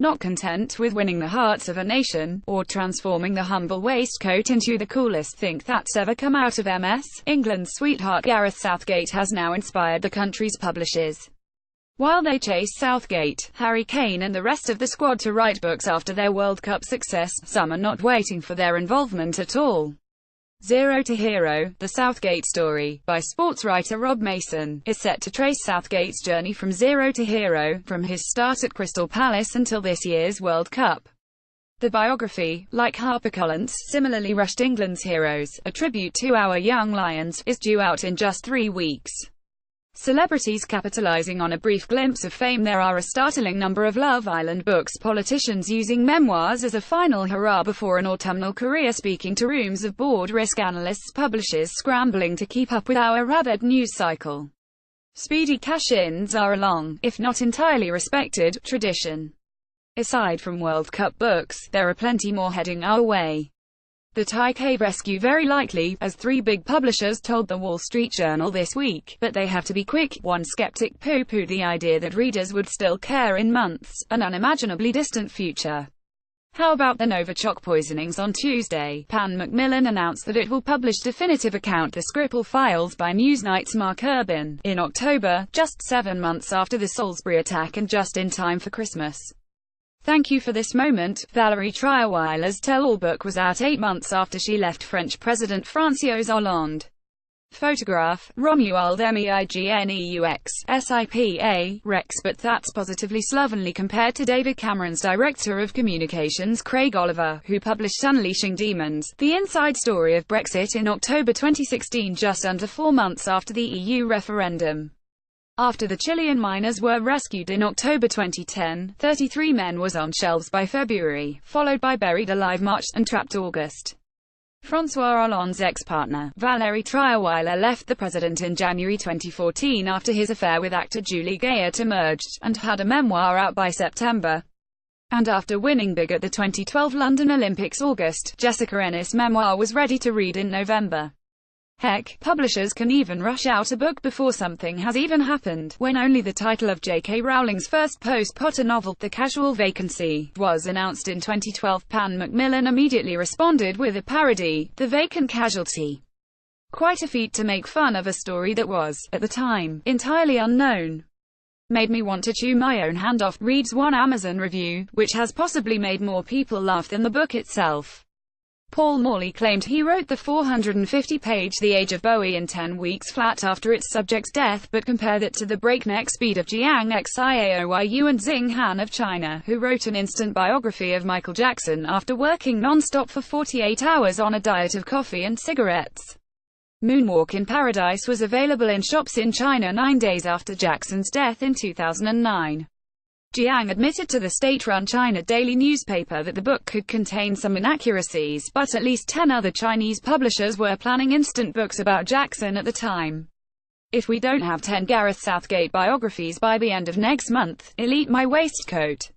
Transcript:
Not content with winning the hearts of a nation, or transforming the humble waistcoat into the coolest thing that's ever come out of MS, England's sweetheart Gareth Southgate has now inspired the country's publishers. While they chase Southgate, Harry Kane and the rest of the squad to write books after their World Cup success, some are not waiting for their involvement at all. Zero to Hero, The Southgate Story, by sports writer Rob Mason, is set to trace Southgate's journey from zero to hero, from his start at Crystal Palace until this year's World Cup. The biography, like HarperCollins' similarly rushed England's Heroes, a tribute to our young Lions, is due out in just 3 weeks. Celebrities capitalizing on a brief glimpse of fame. There are a startling number of Love Island books, politicians using memoirs as a final hurrah before an autumnal career, speaking to rooms of bored risk analysts, publishers scrambling to keep up with our rabid news cycle. Speedy cash-ins are a long, if not entirely respected, tradition. Aside from World Cup books, there are plenty more heading our way. The Thai cave rescue very likely, as 3 big publishers told the Wall Street Journal this week, but they have to be quick. One skeptic pooh-poohed the idea that readers would still care in months, an unimaginably distant future. How about the Novichok poisonings? On Tuesday, Pan Macmillan announced that it will publish definitive account The Skripal Files by Newsnight's Mark Urban, in October, just 7 months after the Salisbury attack and just in time for Christmas. Thank you for this moment. Valérie Trierweiler's tell-all book was out 8 months after she left French President François Hollande. Photograph, Romuald Meigneux, SIPA, Rex, but that's positively slovenly compared to David Cameron's Director of Communications Craig Oliver, who published Unleashing Demons, the inside story of Brexit in October 2016, just under 4 months after the EU referendum. After the Chilean miners were rescued in October 2010, 33 Men was on shelves by February, followed by Buried Alive March, and Trapped August. François Hollande's ex-partner, Valérie Trierweiler, left the president in January 2014 after his affair with actor Julie Gaillet emerged, and had a memoir out by September. And after winning big at the 2012 London Olympics August, Jessica Ennis' memoir was ready to read in November. Heck, publishers can even rush out a book before something has even happened. When only the title of J.K. Rowling's first post-Potter novel, The Casual Vacancy, was announced in 2012, Pan Macmillan immediately responded with a parody, The Vacant Casualty. Quite a feat to make fun of a story that was, at the time, entirely unknown. Made me want to chew my own hand off, reads one Amazon review, which has possibly made more people laugh than the book itself. Paul Morley claimed he wrote the 450-page The Age of Bowie in 10 weeks flat after its subject's death, but compared it to the breakneck speed of Jiang Xiaoyu and Xing Han of China, who wrote an instant biography of Michael Jackson after working non-stop for 48 hours on a diet of coffee and cigarettes. Moonwalk in Paradise was available in shops in China 9 days after Jackson's death in 2009. Jiang admitted to the state-run China daily newspaper that the book could contain some inaccuracies, but at least 10 other Chinese publishers were planning instant books about Jackson at the time. If we don't have 10 Gareth Southgate biographies by the end of next month, elite my waistcoat.